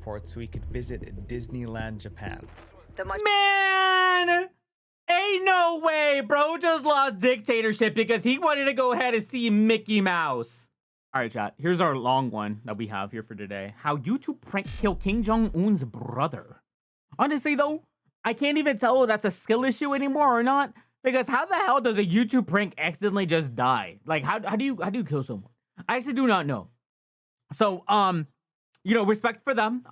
passport so he could visit Disneyland, Japan. Man, ain't no way, bro just lost dictatorship because he wanted to go ahead and see Mickey Mouse. All right, chat. Here's our long one that we have here for today. How YouTube prank killed Kim Jong Un's brother. Honestly, though, I can't even tell if that's a skill issue anymore or not. Because how the hell does a YouTube prank accidentally just die? Like, how do you kill someone? I actually do not know. So, you know, respect for them.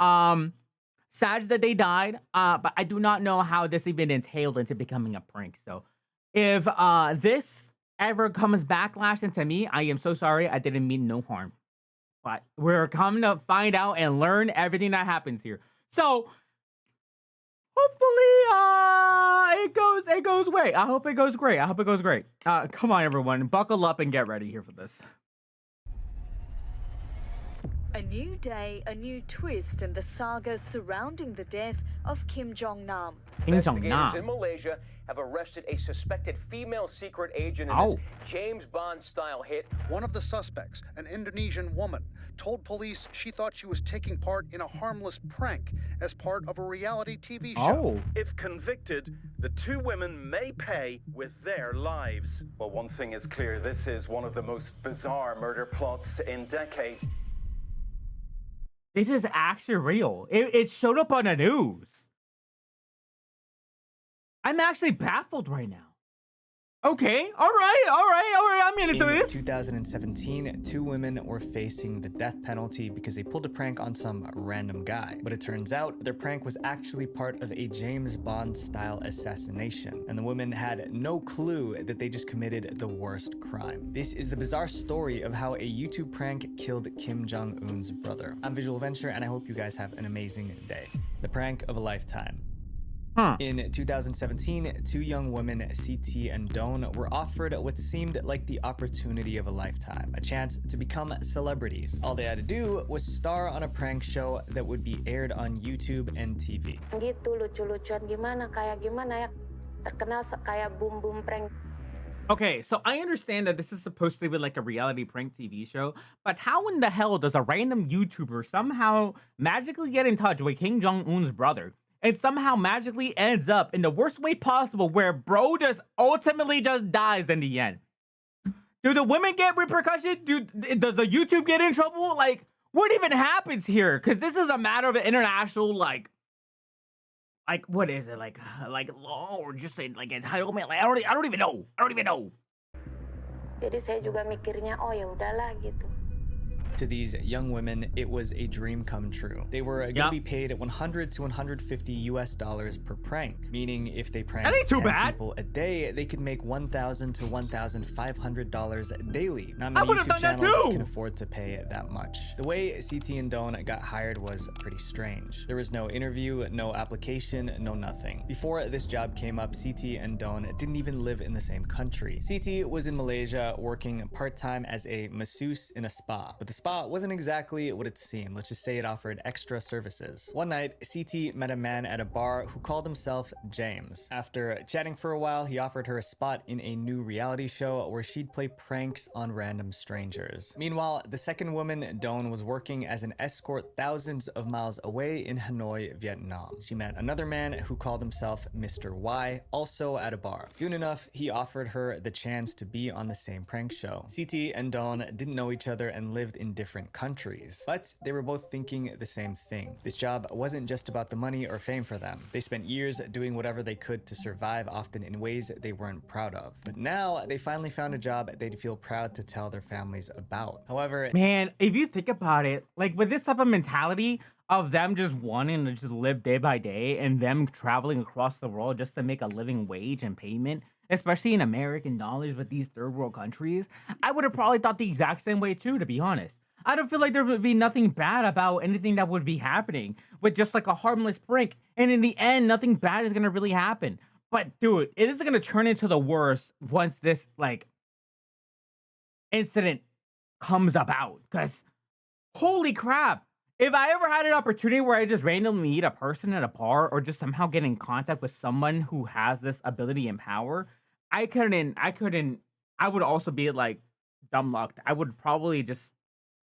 Sad that they died. But I do not know how this even entailed into becoming a prank. So, if this ever comes backlash into me, I am so sorry. I didn't mean no harm. But we're coming to find out and learn everything that happens here. So, hopefully, it goes great. I hope it goes great. I hope it goes great. Come on, everyone. Buckle up and get ready here for this. A new day, a new twist in the saga surrounding the death of Kim Jong Un. Investigators in Malaysia have arrested a suspected female secret agent in this James Bond-style hit. One of the suspects, an Indonesian woman, told police she thought she was taking part in a harmless prank as part of a reality TV show. If convicted, the two women may pay with their lives. Well, one thing is clear. This is one of the most bizarre murder plots in decades. This is actually real. It showed up on the news. I'm actually baffled right now. Okay, all right. I'm into this. In 2017, two women were facing the death penalty because they pulled a prank on some random guy. But it turns out their prank was actually part of a James Bond-style assassination, and the women had no clue that they just committed the worst crime. This is the bizarre story of how a YouTube prank killed Kim Jong Un's brother. I'm Visual Venture, and I hope you guys have an amazing day. The prank of a lifetime. In 2017, two young women, CT and Dawn, were offered what seemed like the opportunity of a lifetime, a chance to become celebrities. All they had to do was star on a prank show that would be aired on YouTube and TV. Gitu lucu-lucuan gimana ya terkenal kayak boom prank. Okay, so I understand that this is supposed to be like a reality prank TV show, but how in the hell does a random YouTuber somehow magically get in touch with Kim Jong Un's brother? And somehow magically ends up in the worst way possible where bro just ultimately just dies in the end. Do the women get repercussions? Does the YouTube get in trouble? Like, what even happens here? Because this is a matter of an international, like, what is it? Like law or just like entitlement? Like, I don't even know. Jadi saya juga mikirnya, oh ya udahlah gitu. To these young women, it was a dream come true. They were going to be paid $100 to $150 per prank, meaning if they pranked 10 people a day, they could make $1,000 to $1,500 daily. Not many YouTube channels can afford to pay that much. The way CT and Dawn got hired was pretty strange. There was no interview, no application, no nothing. Before this job came up, CT and Dawn didn't even live in the same country. CT was in Malaysia working part-time as a masseuse in a spa, but the spa wasn't exactly what it seemed. Let's just say it offered extra services. One night, CT met a man at a bar who called himself James. After chatting for a while, he offered her a spot in a new reality show where she'd play pranks on random strangers. Meanwhile, the second woman, Dawn, was working as an escort thousands of miles away in Hanoi, Vietnam. She met another man who called himself Mr. Y, also at a bar. Soon enough, he offered her the chance to be on the same prank show. CT and Dawn didn't know each other and lived in different countries, but they were both thinking the same thing. This job wasn't just about the money or fame for them. They spent years doing whatever they could to survive, often in ways they weren't proud of. But now they finally found a job they'd feel proud to tell their families about. However, man, if you think about it, like with this type of mentality of them just wanting to just live day by day and them traveling across the world just to make a living wage and payment, especially in American dollars with these third world countries, I would have probably thought the exact same way too, to be honest. I don't feel like there would be nothing bad about anything that would be happening with just like a harmless prank. And in the end, nothing bad is going to really happen. But dude, it is going to turn into the worst once this like incident comes about. Because holy crap, if I ever had an opportunity where I just randomly meet a person at a bar or just somehow get in contact with someone who has this ability and power, I would also be like dumb lucked. I would probably just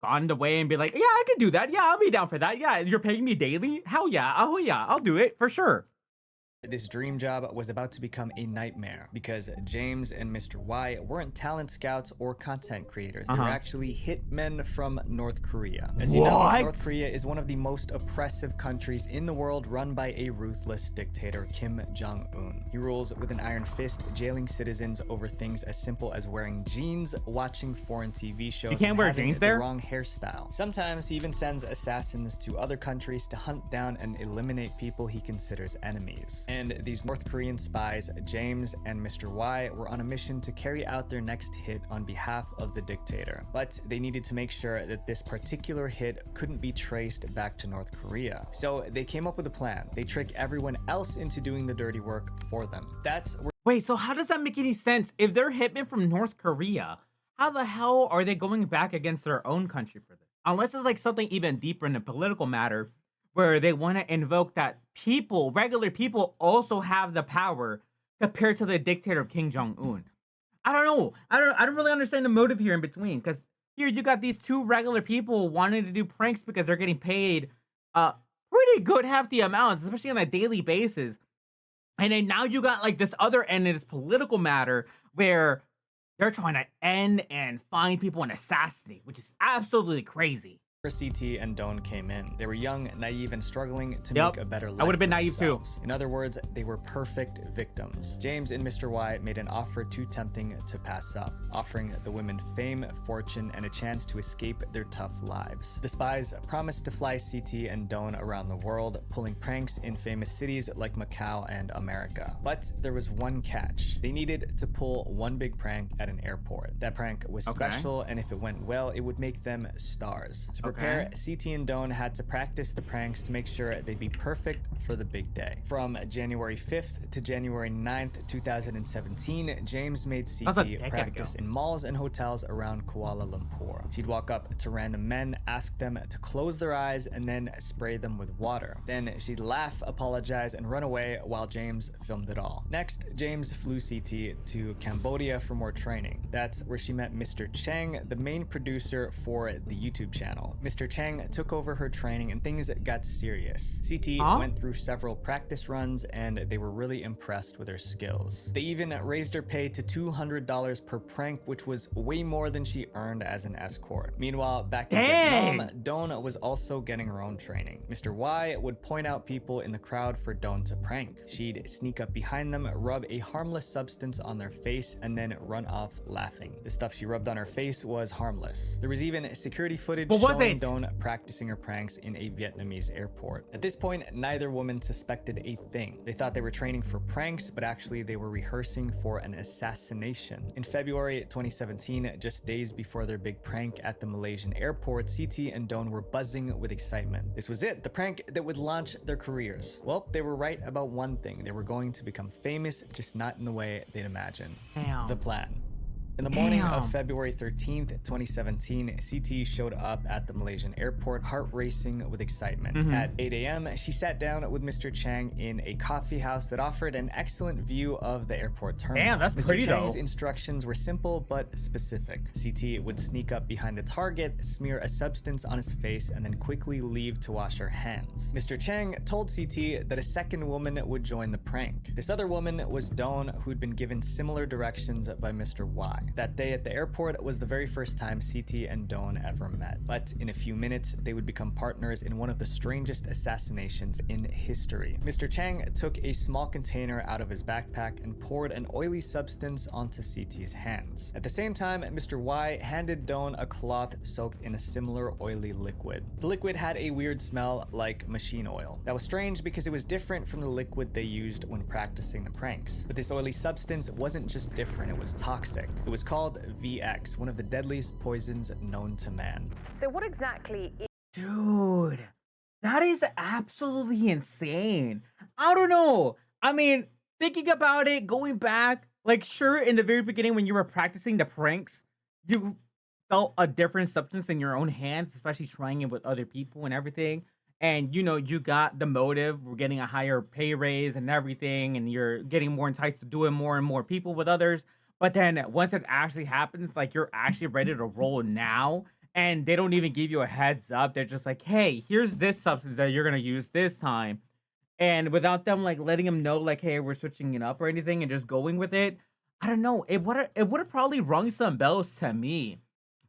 gone away and be like, yeah, I can do that. Yeah, I'll be down for that. Yeah, you're paying me daily? Hell yeah. Oh yeah, I'll do it for sure. This dream job was about to become a nightmare because James and Mr. Y weren't talent scouts or content creators. They were actually hitmen from North Korea. As you know, North Korea is one of the most oppressive countries in the world, run by a ruthless dictator, Kim Jong Un. He rules with an iron fist, jailing citizens over things as simple as wearing jeans, watching foreign TV shows, you can't wear jeans the there? wrong hairstyle. Sometimes he even sends assassins to other countries to hunt down and eliminate people he considers enemies. And these North Korean spies, James and Mr. Y, were on a mission to carry out their next hit on behalf of the dictator. But they needed to make sure that this particular hit couldn't be traced back to North Korea. So they came up with a plan. They trick everyone else into doing the dirty work for them. Wait, so how does that make any sense? If they're hitmen from North Korea, how the hell are they going back against their own country for this? Unless it's like something even deeper in the political matter, where they want to invoke that people, regular people, also have the power compared to the dictator of Kim Jong Un. I don't know. I don't really understand the motive here in between, because here you got these two regular people wanting to do pranks because they're getting paid pretty good hefty amounts, especially on a daily basis. And then now you got like this other end in this political matter where they're trying to end and find people and assassinate, which is absolutely crazy. CT and Don came in. They were young, naive, and struggling to make a better life. I would have been naive too. In other words, they were perfect victims. James and Mr. Y made an offer too tempting to pass up, offering the women fame, fortune, and a chance to escape their tough lives. The spies promised to fly CT and Don around the world, pulling pranks in famous cities like Macau and America. But there was one catch. They needed to pull one big prank at an airport. That prank was special, and if it went well, it would make them stars. To prepare, CT and Don had to practice the pranks to make sure they'd be perfect for the big day. From January 5th to January 9th, 2017, James made CT practice in malls and hotels around Kuala Lumpur. She'd walk up to random men, ask them to close their eyes, and then spray them with water. Then she'd laugh, apologize, and run away while James filmed it all. Next, James flew CT to Cambodia for more training. That's where she met Mr. Chang, the main producer for the YouTube channel. Mr. Chang took over her training and things got serious. CT went through several practice runs and they were really impressed with her skills. They even raised her pay to $200 per prank, which was way more than she earned as an escort. Meanwhile, back in Vietnam, Don was also getting her own training. Mr. Y would point out people in the crowd for Don to prank. She'd sneak up behind them, rub a harmless substance on their face, and then run off laughing. The stuff she rubbed on her face was harmless. There was even security footage showing Don practicing her pranks in a Vietnamese airport. At this point, neither woman suspected a thing. They thought they were training for pranks, but actually they were rehearsing for an assassination. In February 2017, just days before their big prank at the Malaysian airport, CT and Don were buzzing with excitement. This was it, the prank that would launch their careers. Well, they were right about one thing. They were going to become famous, just not in the way they'd imagined. The plan. In the morning of February 13th, 2017, CT showed up at the Malaysian airport, heart racing with excitement. At 8 a.m., she sat down with Mr. Chang in a coffee house that offered an excellent view of the airport terminal. Damn, that's pretty Mr. Chang's instructions were simple but specific. CT would sneak up behind the target, smear a substance on his face, and then quickly leave to wash her hands. Mr. Chang told CT that a second woman would join the prank. This other woman was Don, who'd been given similar directions by Mr. Y. That day at the airport was the very first time CT and Don ever met. But in a few minutes, they would become partners in one of the strangest assassinations in history. Mr. Chang took a small container out of his backpack and poured an oily substance onto CT's hands. At the same time, Mr. Y handed Don a cloth soaked in a similar oily liquid. The liquid had a weird smell like machine oil. That was strange because it was different from the liquid they used when practicing the pranks. But this oily substance wasn't just different, it was toxic. It was called VX, one of the deadliest poisons known to man. So what exactly is... Dude, that is absolutely insane. I don't know. I mean, thinking about it, going back, like sure, in the very beginning when you were practicing the pranks, you felt a different substance in your own hands, especially trying it with other people and everything. And, you know, you got the motive, we're getting a higher pay raise and everything, and you're getting more enticed to doing more and more people with others. But then once it actually happens, like you're actually ready to roll now, and they don't even give you a heads up. They're just like, hey, here's this substance that you're gonna use this time, and without them like letting them know like, hey, we're switching it up or anything, and just going with it. I don't know. It would have probably rung some bells to me.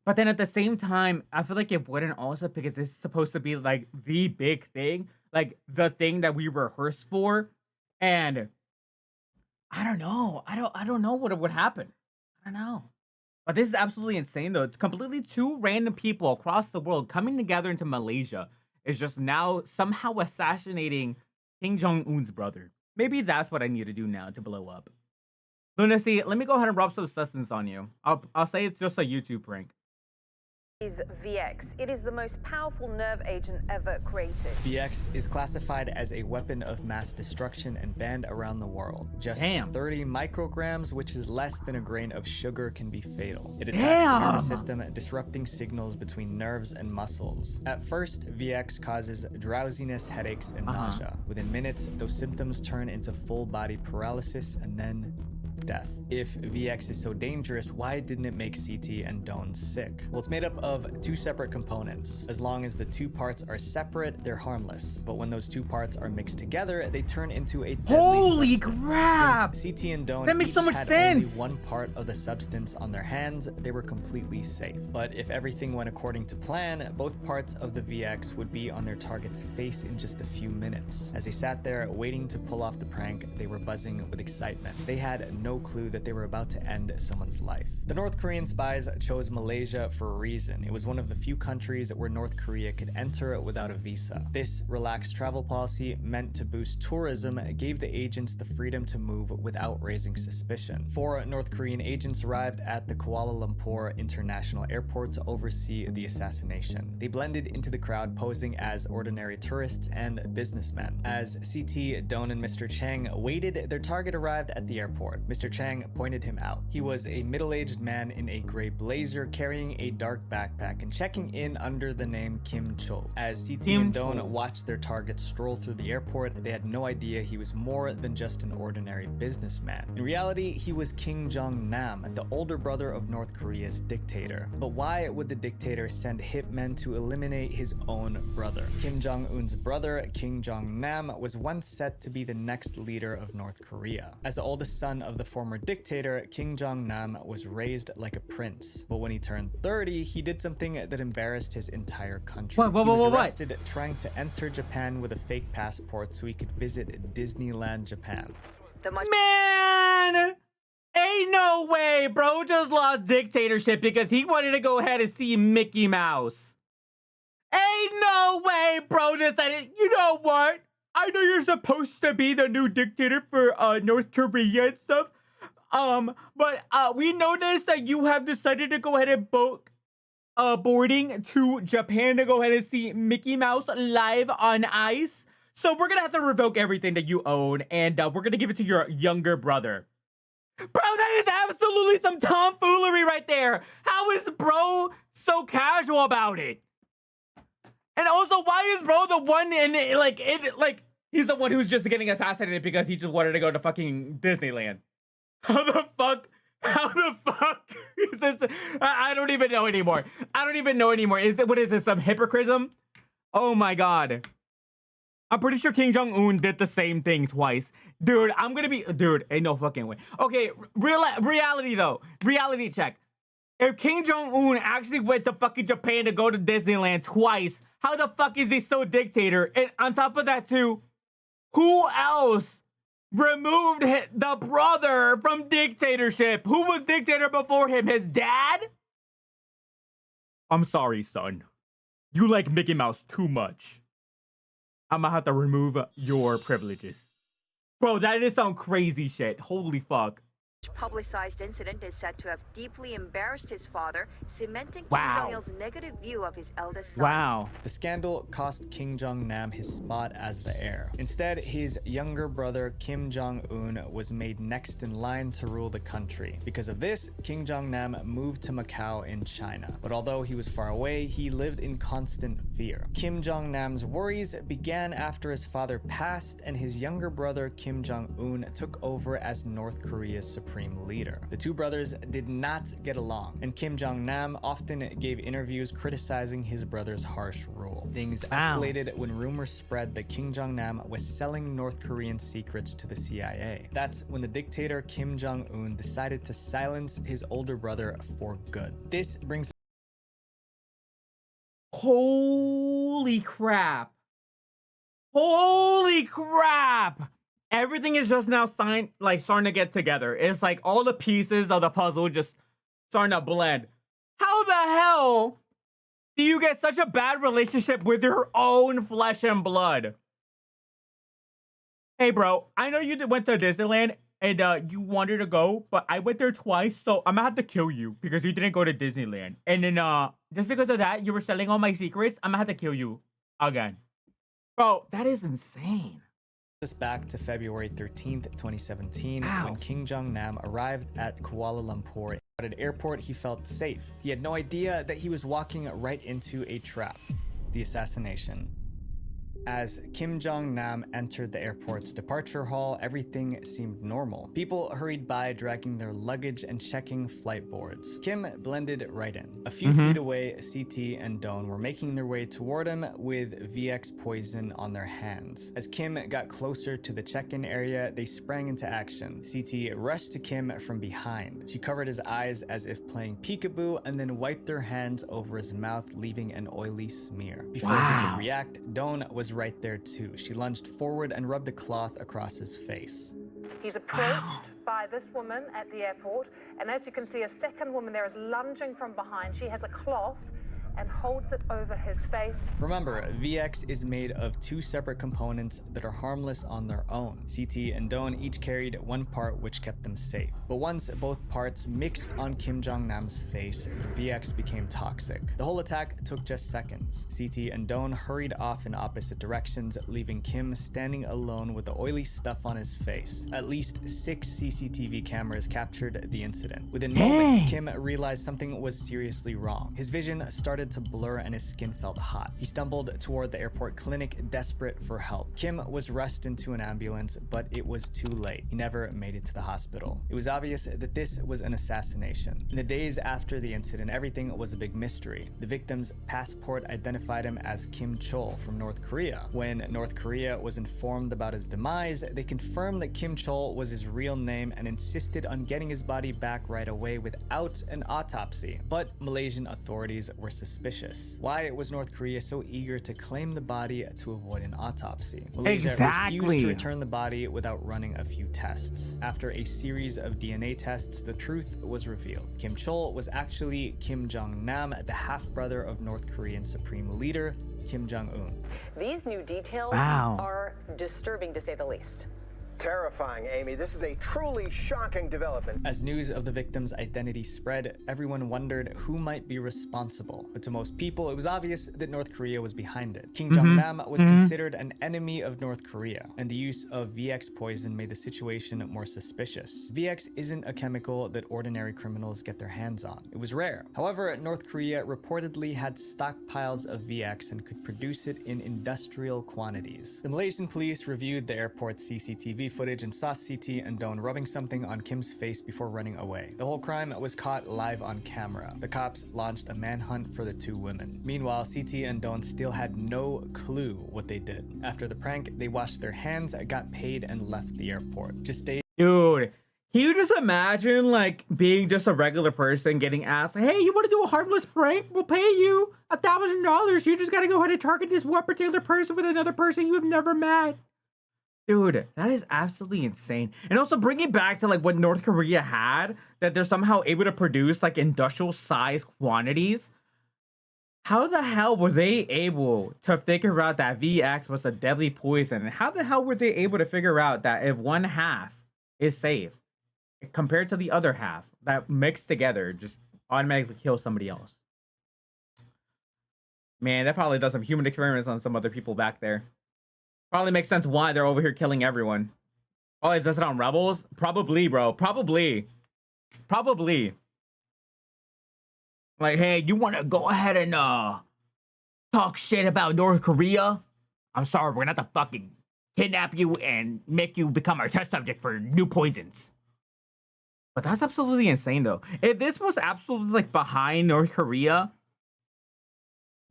But then at the same time, I feel like it wouldn't also, because this is supposed to be like the big thing, like the thing that we rehearsed for. And I don't know. I don't know what would happen. I don't know. But this is absolutely insane though. It's completely two random people across the world coming together into Malaysia is just now somehow assassinating Kim Jong Un's brother. Maybe that's what I need to do now to blow up. Lunacy, let me go ahead and rub some sustenance on you. I'll say it's just a YouTube prank. Is VX. It is the most powerful nerve agent ever created. VX is classified as a weapon of mass destruction and banned around the world. Just 30 micrograms, which is less than a grain of sugar, can be fatal. It attacks the nervous system, disrupting signals between nerves and muscles. At first, VX causes drowsiness, headaches, and nausea. Within minutes, those symptoms turn into full body paralysis and then death. If VX is so dangerous, why didn't it make CT and Don sick? Well, it's made up of two separate components. As long as the two parts are separate, they're harmless. But when those two parts are mixed together, they turn into a deadly Holy substance. crap! Since CT and Don that makes so much had sense. only one part of the substance on their hands, they were completely safe. But if everything went according to plan, both parts of the VX would be on their target's face in just a few minutes. As they sat there waiting to pull off the prank, they were buzzing with excitement. They had no clue that they were about to end someone's life. The North Korean spies chose Malaysia for a reason. It was one of the few countries where North Korea could enter without a visa. This relaxed travel policy, meant to boost tourism, gave the agents the freedom to move without raising suspicion. 4 North Korean agents arrived at the Kuala Lumpur International Airport to oversee the assassination. They blended into the crowd, posing as ordinary tourists and businessmen. As CT, Don, and Mr. Chang waited, their target arrived at the airport. Mr. Chang pointed him out. He was a middle-aged man in a gray blazer carrying a dark backpack and checking in under the name Kim Chol. As CT and Don watched their target stroll through the airport, they had no idea he was more than just an ordinary businessman. In reality, he was Kim Jong Un, the older brother of North Korea's dictator. But why would the dictator send hitmen to eliminate his own brother? Kim Jong Un's brother, Kim Jong Nam, was once set to be the next leader of North Korea. As the oldest son of the former dictator, Kim Jong Nam was raised like a prince. But when he turned 30, he did something that embarrassed his entire country. He was arrested trying to enter Japan with a fake passport so he could visit Disneyland Japan. Man! Ain't no way, bro just lost dictatorship because he wanted to go ahead and see Mickey Mouse. Ain't no way, bro decided, you know what? I know you're supposed to be the new dictator for North Korea and stuff. But we noticed that you have decided to go ahead and book boarding to Japan to go ahead and see Mickey Mouse live on ice. So we're gonna have to revoke everything that you own, and we're gonna give it to your younger brother. Bro, that is absolutely some tomfoolery right there. How is bro so casual about it? And also, why is bro the one in he's the one who's just getting assassinated because he just wanted to go to fucking Disneyland? How the fuck is this? I don't even know anymore. What is this, some hypocrism? Oh my god. I'm pretty sure Kim Jong Un did the same thing twice. Dude, ain't no fucking way. Okay, reality though. Reality check. If Kim Jong Un actually went to fucking Japan to go to Disneyland twice, how the fuck is he still a dictator? And on top of that too, who else removed the brother from dictatorship? Who was dictator before him? His dad? I'm sorry, son. You like Mickey Mouse too much. I'm gonna have to remove your privileges. Bro, that is some crazy shit. Holy fuck. Publicized incident is said to have deeply embarrassed his father, cementing Kim Jong-il's negative view of his eldest son. Wow. The scandal cost Kim Jong Nam his spot as the heir. Instead, his younger brother Kim Jong Un was made next in line to rule the country. Because of this, Kim Jong Nam moved to Macau in China. But although he was far away, he lived in constant fear. Kim Jong Nam's worries began after his father passed and his younger brother Kim Jong Un took over as North Korea's supreme supreme leader. The two brothers did not get along, and Kim Jong Un often gave interviews criticizing his brother's harsh rule. Things escalated when rumors spread that Kim Jong Un was selling North Korean secrets to the CIA. That's when the dictator Kim Jong Un decided to silence his older brother for good. This brings... Holy crap. Holy crap. Everything is just now starting to get together. It's like all the pieces of the puzzle just starting to blend. How the hell do you get such a bad relationship with your own flesh and blood? Hey, bro, I know you went to Disneyland and you wanted to go, but I went there twice, so I'm gonna have to kill you because you didn't go to Disneyland. And then just because of that, you were selling all my secrets, I'm gonna have to kill you again. Bro, that is insane. This back to February 13th, 2017, when Kim Jong Un arrived at Kuala Lumpur. At an airport, he felt safe. He had no idea that he was walking right into a trap, the assassination. As Kim Jong Un entered the airport's departure hall, everything seemed normal. People hurried by, dragging their luggage and checking flight boards. Kim blended right in. A few feet away, CT and Don were making their way toward him with VX poison on their hands. As Kim got closer to the check-in area, they sprang into action. CT rushed to Kim from behind. She covered his eyes as if playing peekaboo and then wiped her hands over his mouth, leaving an oily smear. Before he could react, Don was right there too. She lunged forward and rubbed a cloth across his face. He's approached by this woman at the airport, and as you can see, a second woman there is lunging from behind. She has a cloth and holds it over his face. Remember, VX is made of two separate components that are harmless on their own. CT and Don each carried one part which kept them safe. But once both parts mixed on Kim Jong Nam's face, the VX became toxic. The whole attack took just seconds. CT and Don hurried off in opposite directions, leaving Kim standing alone with the oily stuff on his face. At least 6 CCTV cameras captured the incident. Within moments, Kim realized something was seriously wrong. His vision started to blur and his skin felt hot. He stumbled toward the airport clinic, desperate for help. Kim was rushed into an ambulance, but it was too late. He never made it to the hospital. It was obvious that this was an assassination. In the days after the incident, everything was a big mystery. The victim's passport identified him as Kim Chol from North Korea. When North Korea was informed about his demise, they confirmed that Kim Chol was his real name and insisted on getting his body back right away without an autopsy. But Malaysian authorities were suspicious. Why was North Korea so eager to claim the body to avoid an autopsy? Malaysia refused to return the body without running a few tests. After a series of DNA tests, the truth was revealed. Kim Chol was actually Kim Jong Nam, the half-brother of North Korean Supreme Leader Kim Jong Un. These new details are disturbing, to say the least. Terrifying, Amy. This is a truly shocking development. As news of the victim's identity spread, everyone wondered who might be responsible. But to most people, it was obvious that North Korea was behind it. Kim Jong Nam was considered an enemy of North Korea, and the use of VX poison made the situation more suspicious. VX isn't a chemical that ordinary criminals get their hands on. It was rare. However, North Korea reportedly had stockpiles of VX and could produce it in industrial quantities. The Malaysian police reviewed the airport's CCTV footage and saw CT and Don rubbing something on Kim's face before running away. The whole crime was caught live on camera. The cops launched a manhunt for the two women. Meanwhile, CT and Don still had no clue what they did. After the prank, they washed their hands, got paid, and left the airport. Dude, can you just imagine like being just a regular person getting asked, hey, you want to do a harmless prank? We'll pay you $1,000. You just got to go ahead and target this one particular person with another person you have never met. Dude, that is absolutely insane. And also bring it back to like what North Korea had, that they're somehow able to produce like industrial size quantities. How the hell were they able to figure out that VX was a deadly poison? And how the hell were they able to figure out that if one half is safe compared to the other half, that mixed together just automatically kill somebody else? Man, that probably does some human experiments on some other people back there. Probably makes sense why they're over here killing everyone. Oh, it does it on rebels? Probably, bro. Probably. Like, hey, you want to go ahead and talk shit about North Korea? I'm sorry, we're gonna have to fucking kidnap you and make you become our test subject for new poisons. But that's absolutely insane, though. If this was absolutely like behind North Korea,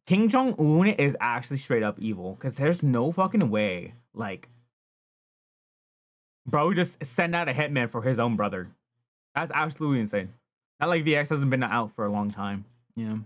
Kim Jong Un is actually straight up evil. Because there's no fucking way, like, bro just send out a hitman for his own brother. That's absolutely insane. Not like VX hasn't been out for a long time. Yeah.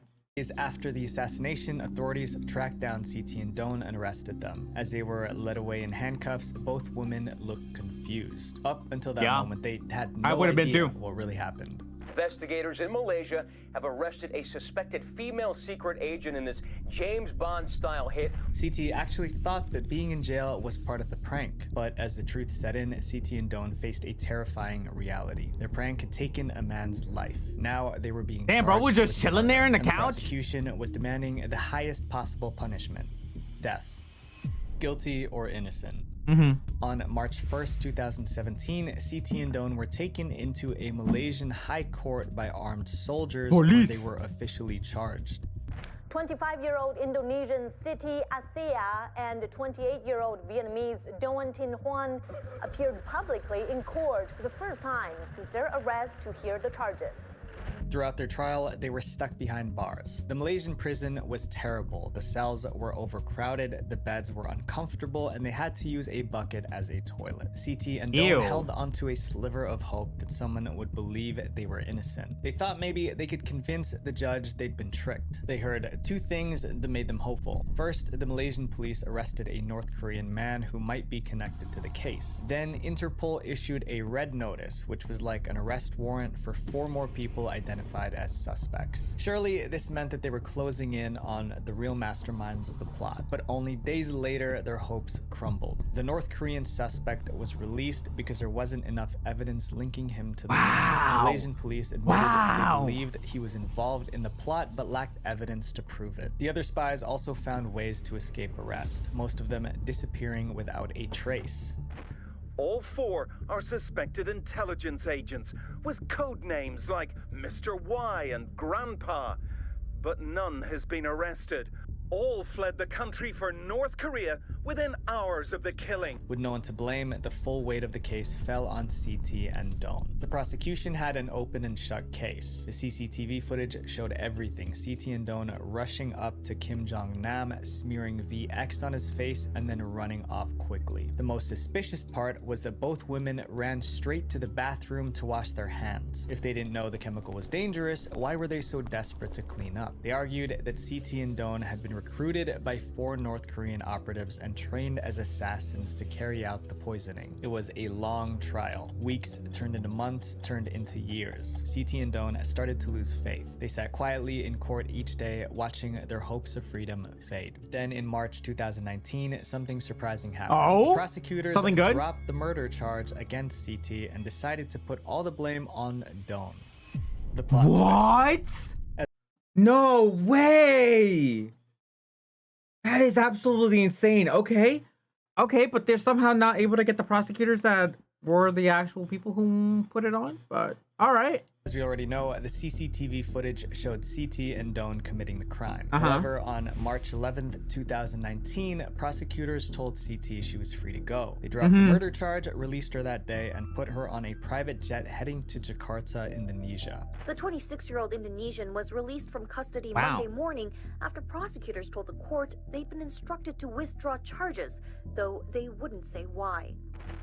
After the assassination, authorities tracked down CT and Don and arrested them. As they were led away in handcuffs, both women looked confused. Up until that moment, they had no idea what really happened. Investigators in Malaysia have arrested a suspected female secret agent in this James Bond-style hit. CT actually thought that being in jail was part of the prank, but as the truth set in, CT and Don faced a terrifying reality. Their prank had taken a man's life. Now they were being Damn, bro, we're just chilling there in the couch? The prosecution was demanding the highest possible punishment: death. Guilty or innocent. On March 1st, 2017, CT and Don were taken into a Malaysian high court by armed soldiers where they were officially charged. 25-year-old Indonesian Siti Asia and 28-year-old Vietnamese Doan Tin Huan appeared publicly in court for the first time since their arrest to hear the charges. Throughout their trial, they were stuck behind bars. The Malaysian prison was terrible. The cells were overcrowded, the beds were uncomfortable, and they had to use a bucket as a toilet. CT and Don held onto a sliver of hope that someone would believe they were innocent. They thought maybe they could convince the judge they'd been tricked. They heard two things that made them hopeful. First, the Malaysian police arrested a North Korean man who might be connected to the case. Then Interpol issued a red notice, which was like an arrest warrant for 4 more people identified as suspects. Surely this meant that they were closing in on the real masterminds of the plot, but only days later their hopes crumbled. The North Korean suspect was released because there wasn't enough evidence linking him to the Malaysian police admitted they believed he was involved in the plot but lacked evidence to prove it. The other spies also found ways to escape arrest, most of them disappearing without a trace. All 4 are suspected intelligence agents with code names like Mr. Y and Grandpa, but none has been arrested. All fled the country for North Korea within hours of the killing. With no one to blame, the full weight of the case fell on CT and Don. The prosecution had an open and shut case. The CCTV footage showed everything. CT and Don rushing up to Kim Jong Un, smearing VX on his face, and then running off quickly. The most suspicious part was that both women ran straight to the bathroom to wash their hands. If they didn't know the chemical was dangerous, why were they so desperate to clean up? They argued that CT and Don had been recruited by 4 North Korean operatives and trained as assassins to carry out the poisoning. It was a long trial. Weeks turned into months, turned into years. CT and Don started to lose faith. They sat quietly in court each day, watching their hopes of freedom fade. Then in March 2019, something surprising happened. The prosecutors dropped the murder charge against CT and decided to put all the blame on Don. The plot twist. No way! That is absolutely insane. Okay, but they're somehow not able to get the prosecutors that were the actual people who put it on. But all right. As we already know, the CCTV footage showed CT and Don committing the crime. However, on March 11th, 2019, prosecutors told CT she was free to go. They dropped the murder charge, released her that day, and put her on a private jet heading to Jakarta, Indonesia. The 26-year-old Indonesian was released from custody Monday morning after prosecutors told the court they'd been instructed to withdraw charges, though they wouldn't say why.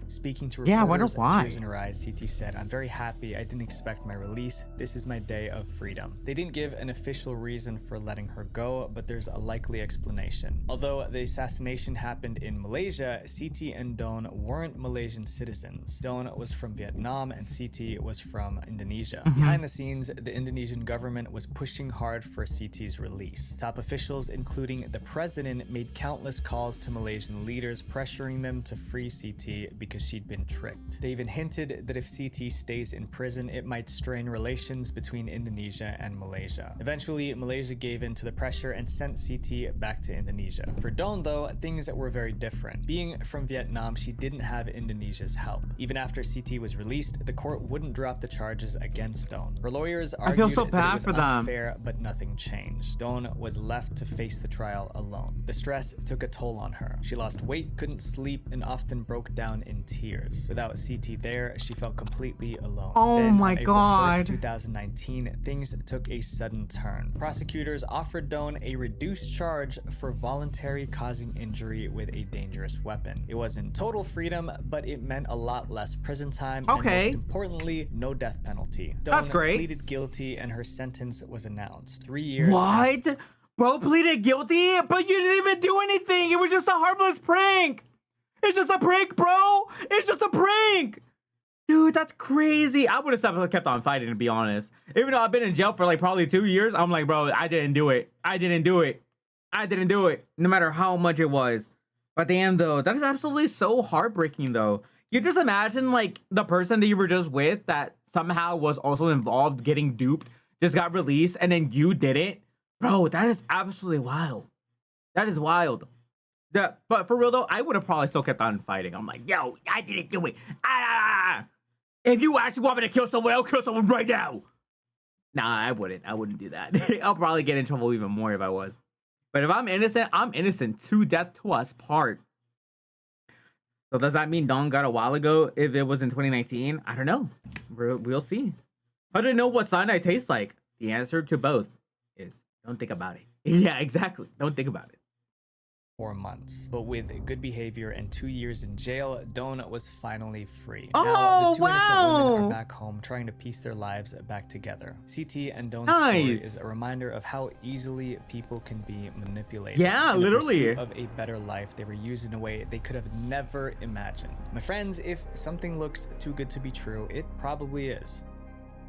Speaking to reporters, tears in her eyes, CT said, "I'm very happy. I didn't expect my release. This is my day of freedom." They didn't give an official reason for letting her go, but there's a likely explanation. Although the assassination happened in Malaysia, CT and Don weren't Malaysian citizens. Don was from Vietnam and CT was from Indonesia. Behind the scenes, the Indonesian government was pushing hard for CT's release. Top officials, including the president, made countless calls to Malaysian leaders, pressuring them to free CT because she'd been tricked. They even hinted that if CT stays in prison, it might strain relations between Indonesia and Malaysia. Eventually, Malaysia gave in to the pressure and sent CT back to Indonesia. For Don, though, things were very different. Being from Vietnam, she didn't have Indonesia's help. Even after CT was released, the court wouldn't drop the charges against Don. Her lawyers argued that it was unfair, but nothing changed. Don was left to face the trial alone. The stress took a toll on her. She lost weight, couldn't sleep, and often broke down in tears. Without CT there, she felt completely alone. Oh then, my on April God. 1st, 2019, things took a sudden turn. Prosecutors offered Doan a reduced charge for voluntary causing injury with a dangerous weapon. It wasn't total freedom, but it meant a lot less prison time. Okay. And most importantly, no death penalty. That's Doan great. pleaded guilty and her sentence was announced. 3 years. What? Bro pleaded guilty, but you didn't even do anything. It was just a harmless prank. It's just a prank, bro. It's just a prank. Dude, that's crazy. I would have kept on fighting, to be honest. Even though I've been in jail for like probably 2 years, I'm like, bro, I didn't do it. I didn't do it. I didn't do it, no matter how much it was. But damn, though, that is absolutely so heartbreaking, though. You just imagine, like, the person that you were just with that somehow was also involved getting duped, just got released, and then you did it. Bro, that is absolutely wild. That is wild. But for real, though, I would have probably still kept on fighting. I'm like, yo, I didn't do it. If you actually want me to kill someone, I'll kill someone right now. Nah, I wouldn't. I wouldn't do that. I'll probably get in trouble even more if I was. But if I'm innocent to death to us part. So does that mean Dawn got a while ago if it was in 2019? I don't know. We'll see. How to know what cyanide tastes like? The answer to both is don't think about it. Yeah, exactly. Don't think about it. 4 months. But with good behavior and 2 years in jail, Dawn was finally free. Oh, now, the two innocent women wow. are back home trying to piece their lives back together. CT and Dawn's Nice. story is a reminder of how easily people can be manipulated. Yeah, In the literally. pursuit of a better life, they were used in a way they could have never imagined. My friends, if something looks too good to be true, it probably is.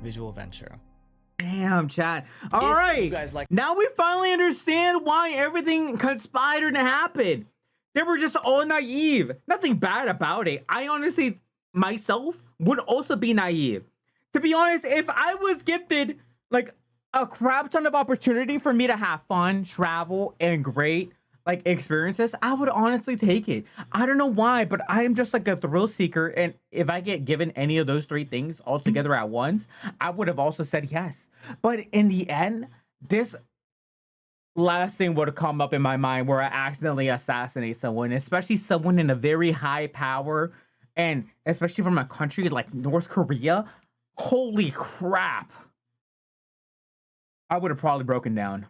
Visual venture. Damn, chat. All right. You guys like now we finally understand why everything conspired to happen. They were just all naive. Nothing bad about it. I honestly, myself, would also be naive. To be honest, if I was gifted like a crap ton of opportunity for me to have fun, travel, and great like experiences, I would honestly take it. I don't know why, but I am just like a thrill seeker, and if I get given any of those three things all together at once, I would have also said yes. But in the end, this last thing would have come up in my mind where I accidentally assassinate someone, especially someone in a very high power, and especially from a country like North Korea. Holy crap. I would have probably broken down.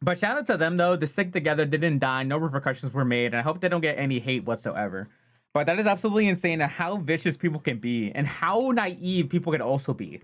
But shout out to them, though. They stick together, didn't die, no repercussions were made, and I hope they don't get any hate whatsoever. But that is absolutely insane how vicious people can be and how naive people can also be.